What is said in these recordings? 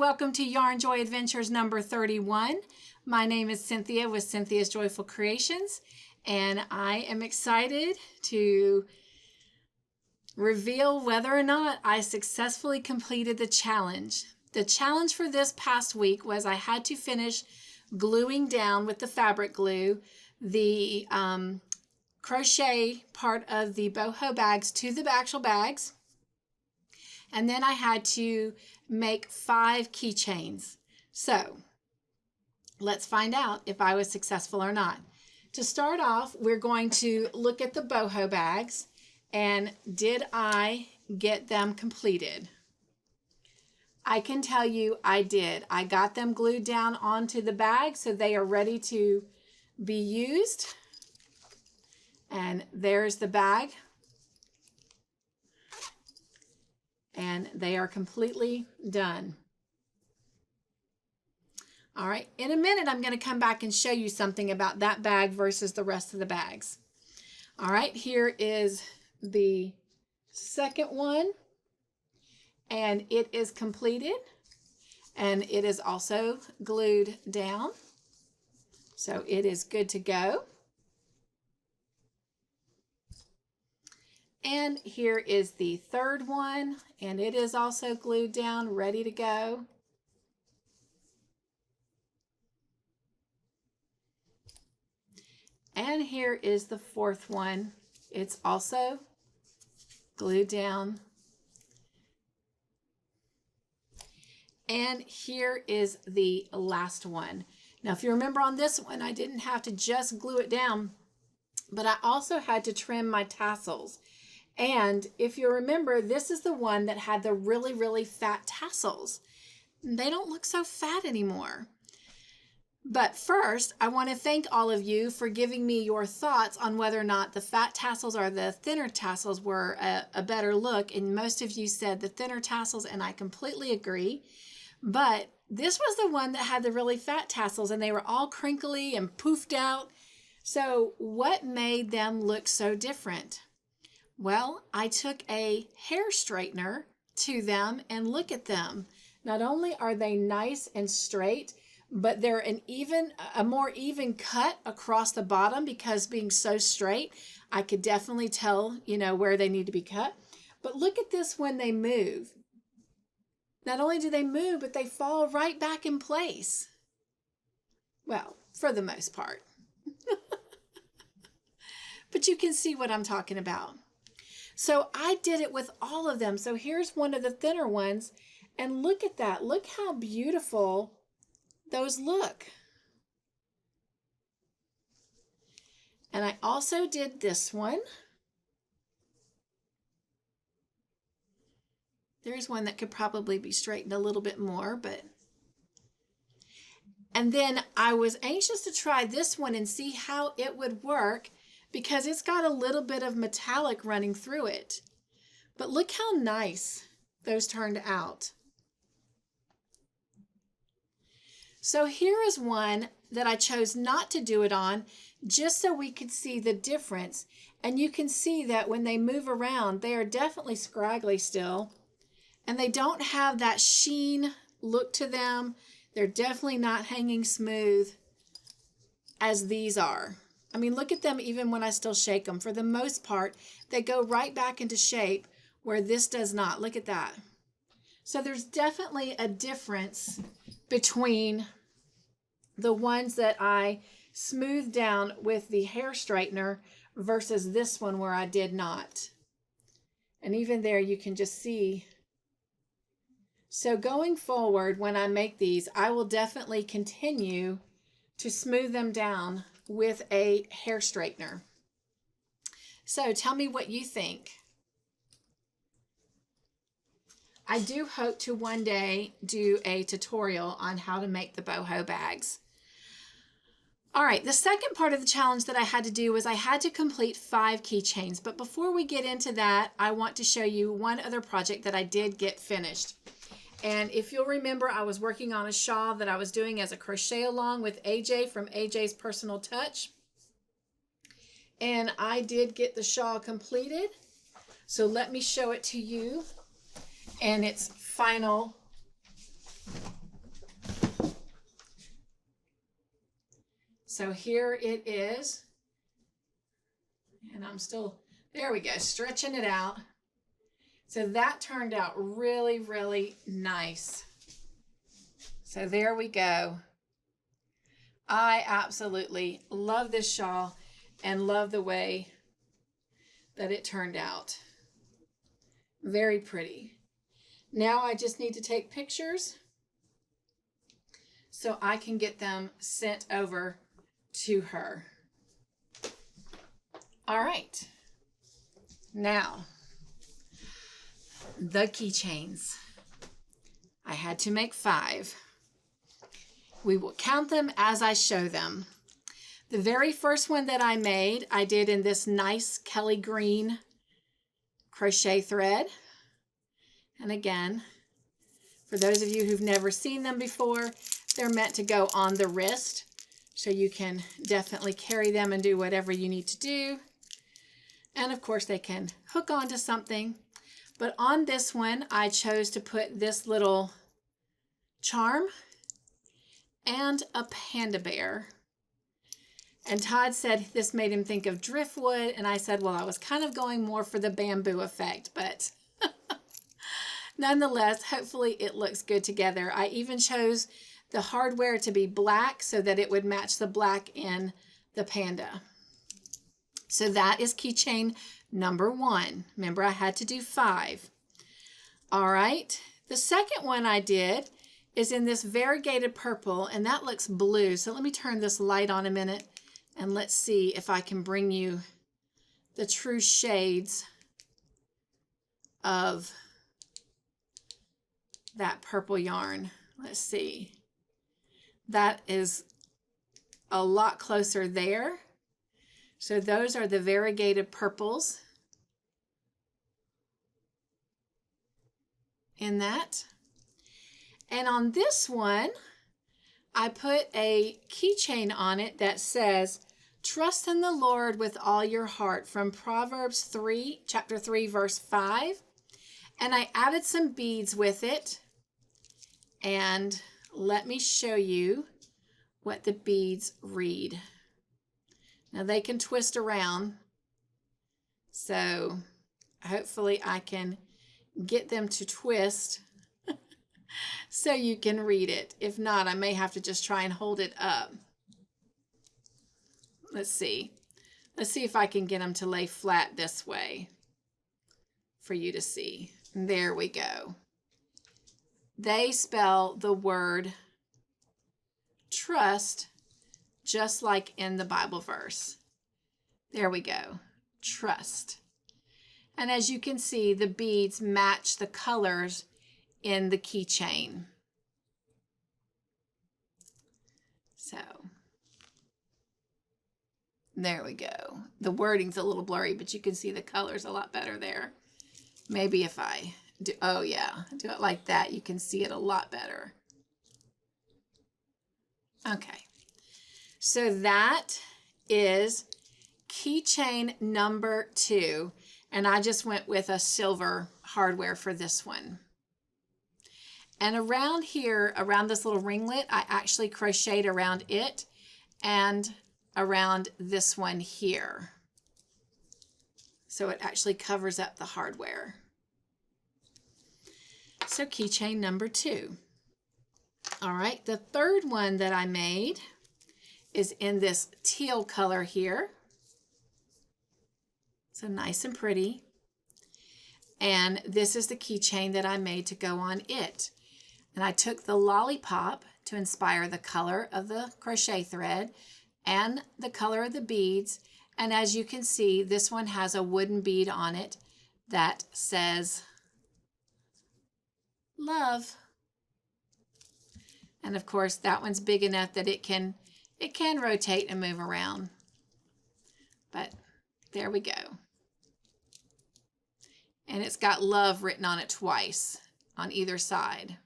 welcome to Yarn Joy Adventures number 31. My name is Cynthia with Cynthia's Joyful Creations, and I am excited to reveal whether or not I successfully completed the challenge. The challenge for this past week was I had to finish gluing down with the fabric glue the crochet part of the boho bags to the actual bags. And then I had to make 5 keychains. So let's find out if I was successful or not. To start off, we're going to look at the boho bags and did I get them completed? I can tell you I did. I got them glued down onto the bag so they are ready to be used. And there's the bag. And they are completely done. All right, in a minute, I'm going to come back and show you something about that bag versus the rest of the bags. All right, here is the second one, and it is completed, and it is also glued down, so it is good to go. And here is the third one, and it is also glued down, ready to go. And here is the fourth one. It's also glued down. And here is the last one. Now, if you remember on this one, I didn't have to just glue it down, but I also had to trim my tassels. And if you remember, this is the one that had the really, really fat tassels. They don't look so fat anymore. But first, I want to thank all of you for giving me your thoughts on whether or not the fat tassels or the thinner tassels were a better look. And most of you said the thinner tassels, and I completely agree. But this was the one that had the really fat tassels, and they were all crinkly and poofed out. So what made them look so different? Well, I took a hair straightener to them, and look at them. Not only are they nice and straight, but they're a more even cut across the bottom, because being so straight, I could definitely tell, where they need to be cut. But look at this when they move. Not only do they move, but they fall right back in place. Well, for the most part. But you can see what I'm talking about. So I did it with all of them. So here's one of the thinner ones, and look at that. Look how beautiful those look. And I also did this one. There's one that could probably be straightened a little bit more, but. And then I was anxious to try this one and see how it would work, because it's got a little bit of metallic running through it. But look how nice those turned out. So here is one that I chose not to do it on, just so we could see the difference. And you can see that when they move around, they are definitely scraggly still. And they don't have that sheen look to them. They're definitely not hanging smooth as these are. I mean, look at them even when I still shake them. For the most part, they go right back into shape, where this does not. Look at that. So there's definitely a difference between the ones that I smoothed down with the hair straightener versus this one where I did not. And even there you can just see. So going forward, when I make these, I will definitely continue to smooth them down with a hair straightener. So tell me what you think. I do hope to one day do a tutorial on how to make the boho bags. All right, the second part of the challenge that I had to do was I had to complete 5 keychains. But before we get into that, I want to show you one other project that I did get finished. And if you'll remember, I was working on a shawl that I was doing as a crochet along with AJ from AJ's Personal Touch. And I did get the shawl completed. So let me show it to you in its final So here it is. And I'm still, there we go, stretching it out. So that turned out really, really nice. So there we go. I absolutely love this shawl and love the way that it turned out. Very pretty. Now I just need to take pictures so I can get them sent over to her. All right. Now, the keychains. I had to make 5. We will count them as I show them. The very first one that I made, I did in this nice Kelly green crochet thread. And again, for those of you who've never seen them before, they're meant to go on the wrist, so you can definitely carry them and do whatever you need to do. And of course, they can hook onto something. But on this one, I chose to put this little charm and a panda bear. And Todd said this made him think of driftwood, and I said, well, I was kind of going more for the bamboo effect, but nonetheless, hopefully it looks good together. I even chose the hardware to be black so that it would match the black in the panda. So that is keychain number 1. Remember, I had to do 5. All right, the second one I did is in this variegated purple, and that looks blue. So let me turn this light on a minute, and let's see if I can bring you the true shades of that purple yarn. Let's see. That is a lot closer there. So those are the variegated purples in that. And on this one, I put a keychain on it that says, trust in the Lord with all your heart, from Proverbs 3, chapter 3, verse 5. And I added some beads with it. And let me show you what the beads read. Now they can twist around, so hopefully I can get them to twist so you can read it. If not, I may have to just try and hold it up. Let's see. Let's see if I can get them to lay flat this way for you to see. There we go. They spell the word trust just like in the Bible verse. There we go. Trust. And as you can see, the beads match the colors in the keychain. So there we go. The wording's a little blurry, but you can see the colors a lot better there. Maybe if I do, oh yeah, do it like that, you can see it a lot better. Okay. So that is keychain number 2, and I just went with a silver hardware for this one. And around here, around this little ringlet, I actually crocheted around it and around this one here. So it actually covers up the hardware. So keychain number 2. All right, the third one that I made is in this teal color here. So nice and pretty. And this is the keychain that I made to go on it. And I took the lollipop to inspire the color of the crochet thread and the color of the beads. And as you can see, this one has a wooden bead on it that says love. And of course, that one's big enough that it can rotate and move around. But there we go. And it's got love written on it twice on either side.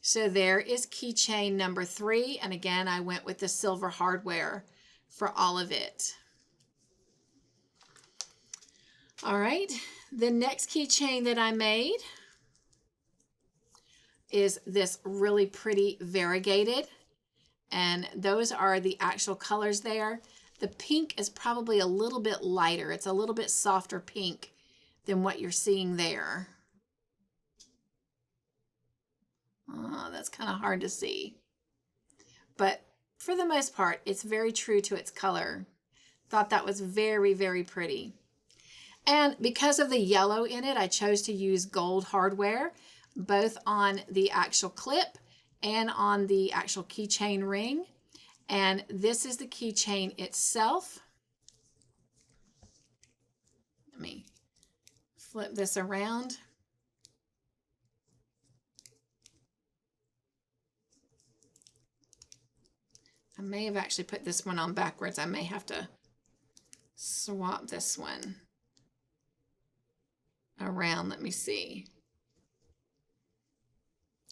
So there is keychain number 3. And again, I went with the silver hardware for all of it. All right, the next keychain that I made is this really pretty variegated. And those are the actual colors there. The pink is probably a little bit lighter. It's a little bit softer pink than what you're seeing there. Oh, that's kind of hard to see. But for the most part, it's very true to its color. Thought that was very, very pretty. And because of the yellow in it, I chose to use gold hardware, both on the actual clip and on the actual keychain ring. And this is the keychain itself. Let me flip this around. I may have actually put this one on backwards. I may have to swap this one around. Let me see.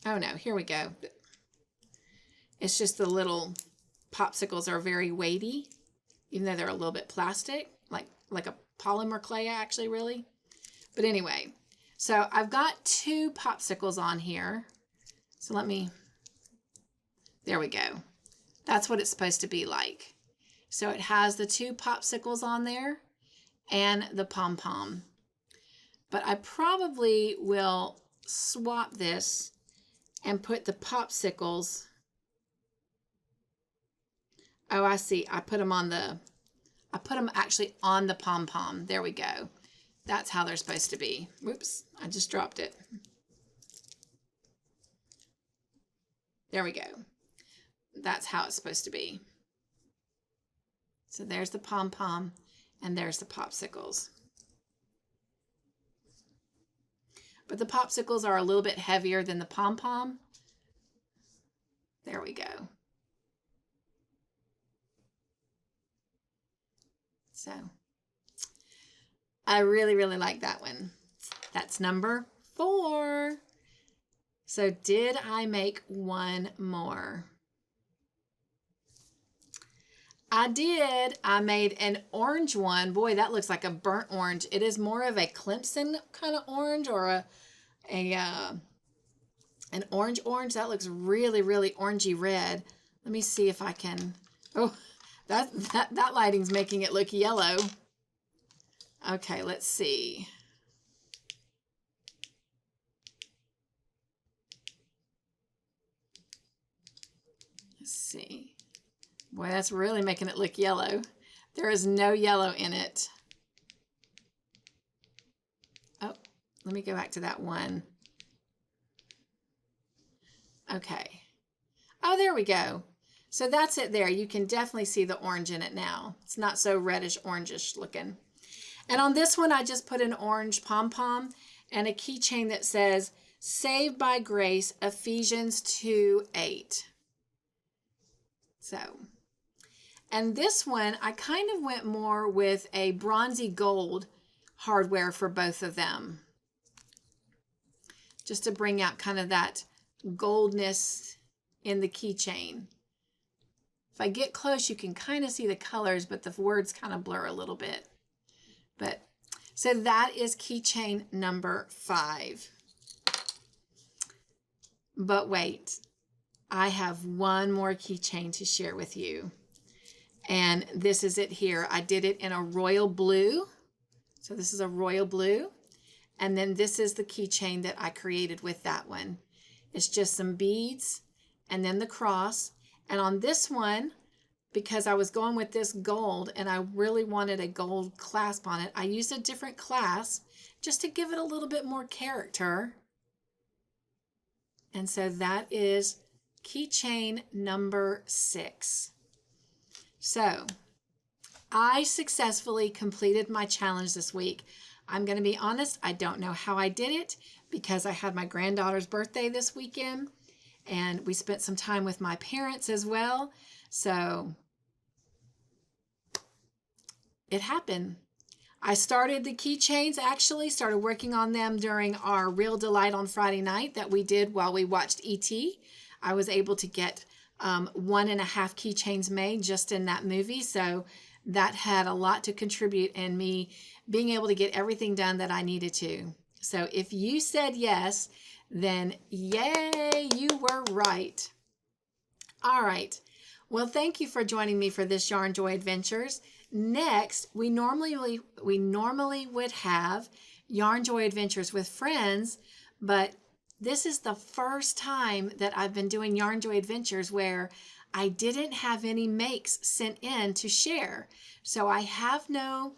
Oh no, here we go. It's just the little popsicles are very weighty, even though they're a little bit plastic, like a polymer clay actually, really. But anyway, so I've got 2 popsicles on here. So there we go. That's what it's supposed to be like. So it has the 2 popsicles on there and the pom-pom. But I probably will swap this and put the popsicles. Oh, I see. I put them actually on the pom-pom. There we go. That's how they're supposed to be. Whoops, I just dropped it. There we go. That's how it's supposed to be. So there's the pom-pom and there's the popsicles. But the popsicles are a little bit heavier than the pom-pom. There we go. So I really, really like that one. That's number 4. So did I make one more? I did. I made an orange one. Boy, that looks like a burnt orange. It is more of a Clemson kind of orange, or an orange. That looks really, really orangey red. Let me see if I can. Oh, that lighting's making it look yellow. Okay, let's see. Let's see. Boy, that's really making it look yellow. There is no yellow in it. Oh, let me go back to that one. Okay. Oh, there we go. So that's it there. You can definitely see the orange in it now. It's not so reddish orangish looking. And on this one, I just put an orange pom-pom and a keychain that says, "Saved by Grace, Ephesians 2:8. So, and this one, I kind of went more with a bronzy gold hardware for both of them, just to bring out kind of that goldness in the keychain. If I get close, you can kind of see the colors, but the words kind of blur a little bit. But so that is keychain number 5. But wait, I have one more keychain to share with you. And this is it here. I did it in a royal blue. So this is a royal blue. And then this is the keychain that I created with that one. It's just some beads and then the cross. And on this one, because I was going with this gold and I really wanted a gold clasp on it, I used a different clasp just to give it a little bit more character. And so that is keychain number 6. So I successfully completed my challenge this week. I'm going to be honest, I don't know how I did it because I had my granddaughter's birthday this weekend and we spent some time with my parents as well. So it happened. I started the keychains, actually started working on them during our Real Delight on Friday night that we did while we watched E.T. I was able to get 1.5 keychains made just in that movie. So that had a lot to contribute in me being able to get everything done that I needed to. So if you said yes, then yay, you were right. All right. Well, thank you for joining me for this Yarn Joy Adventures. Next, we normally would have Yarn Joy Adventures with friends, but this is the first time that I've been doing Yarn Joy Adventures where I didn't have any makes sent in to share. So I have no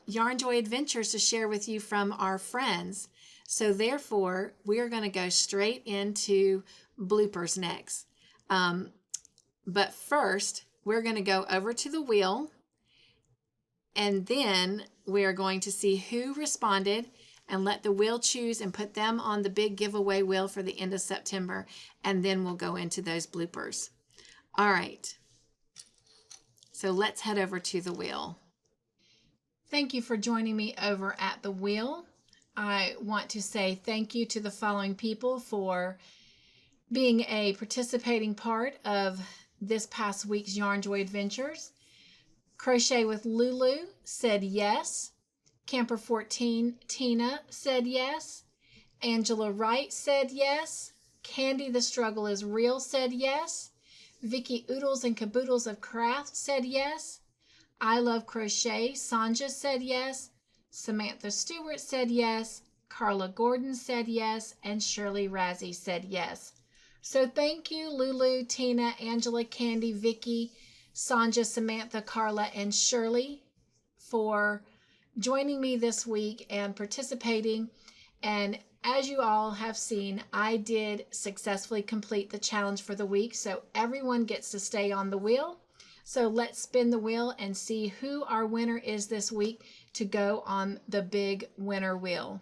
Yarn Joy Adventures to share with you from our friends. So therefore, we are going to go straight into bloopers next. But first, we're going to go over to the wheel, and then we are going to see who responded and let the wheel choose and put them on the big giveaway wheel for the end of September, and then we'll go into those bloopers. All right, so let's head over to the wheel. Thank you for joining me over at the wheel. I want to say thank you to the following people for being a participating part of this past week's Yarn Joy Adventures. Crochet with Lulu said yes. Camper 14 Tina said yes. Angela Wright said yes. Candy the Struggle is Real said yes. Vicky Oodles and Caboodles of Craft said yes. I Love Crochet Sanja said yes. Samantha Stewart said yes. Carla Gordon said yes. And Shirley Razzie said yes. So thank you, Lulu, Tina, Angela, Candy, Vicky, Sanja, Samantha, Carla, and Shirley for joining me this week and participating. And as you all have seen, I did successfully complete the challenge for the week, so everyone gets to stay on the wheel. So let's spin the wheel and see who our winner is this week to go on the big winner wheel.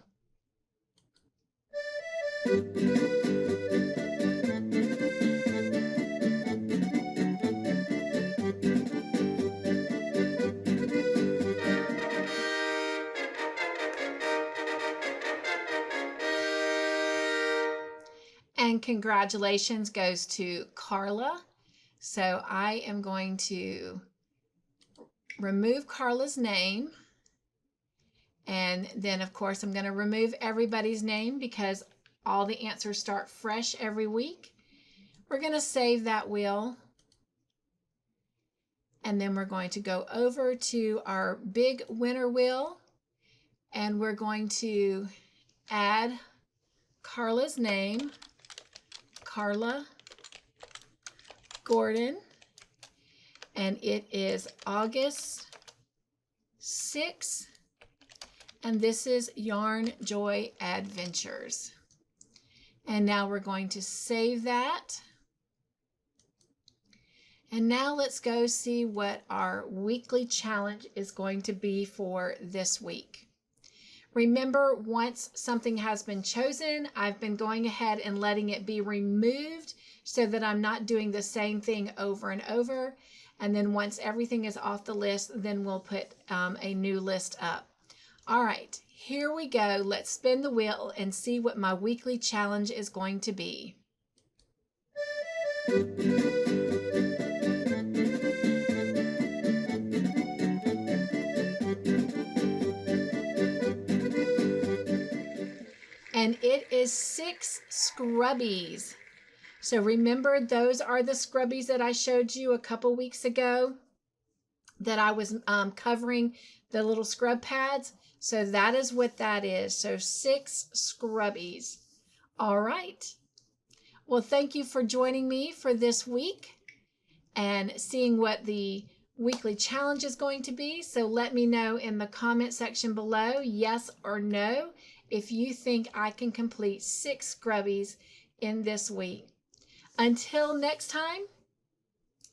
And congratulations goes to Carla. So I am going to remove Carla's name. And then, of course, I'm going to remove everybody's name because all the answers start fresh every week. We're going to save that wheel. And then we're going to go over to our big winner wheel. And we're going to add Carla's name. Carla Gordon, and it is August 6th, and this is Yarn Joy Adventures. And now we're going to save that. And now let's go see what our weekly challenge is going to be for this week. Remember, once something has been chosen, I've been going ahead and letting it be removed so that I'm not doing the same thing over and over. And then once everything is off the list, then we'll put a new list up. All right, here we go. Let's spin the wheel and see what my weekly challenge is going to be. And it is 6 scrubbies. So remember, those are the scrubbies that I showed you a couple weeks ago that I was covering the little scrub pads. So that is what that is. So 6 scrubbies. All right. Well, thank you for joining me for this week and seeing what the weekly challenge is going to be. So let me know in the comment section below, yes or no, if you think I can complete 6 scrubbies in this week. Until next time,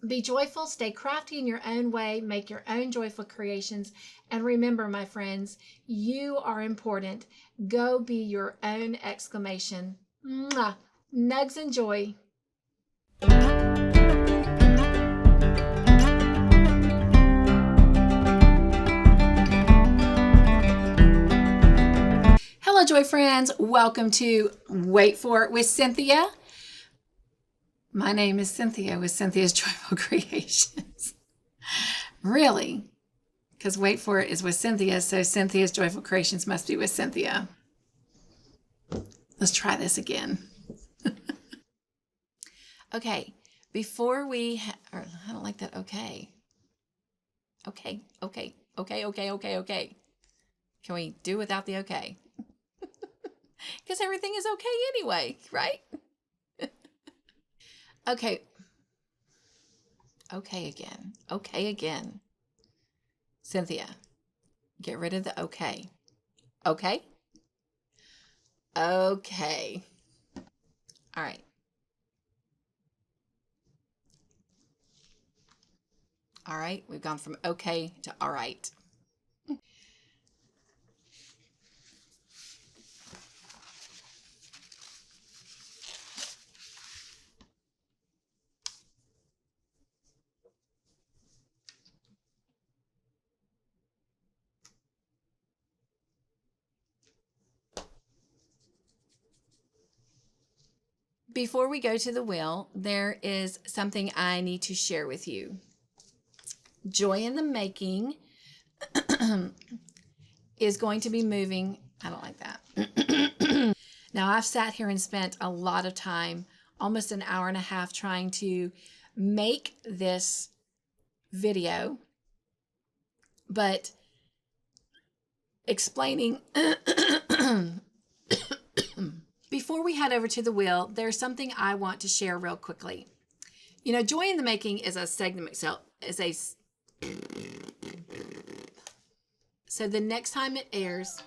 be joyful, stay crafty in your own way, make your own joyful creations, and remember, my friends, you are important. Go be your own exclamation. Mwah. Nugs and Joy. Hello, Joy friends. Welcome to Wait For It with Cynthia. My name is Cynthia with Cynthia's Joyful Creations. Really? Because Wait For It is with Cynthia, so Cynthia's Joyful Creations must be with Cynthia. Let's try this again. Okay. Before we, or I don't like that. Okay. Okay. Can we do without the okay? Because everything is okay anyway, right? Okay. Okay again. Okay again. Cynthia, get rid of the okay. Okay? Okay. All right. All right. We've gone from okay to all right. Before we go to the wheel, there is something I need to share with you. Joy in the Making is going to be moving. I don't like that. Now, I've sat here and spent a lot of time, almost an hour and a half, trying to make this video, but explaining before we head over to the wheel, there's something I want to share real quickly. You know, Joy in the Making is a segment, so the next time it airs,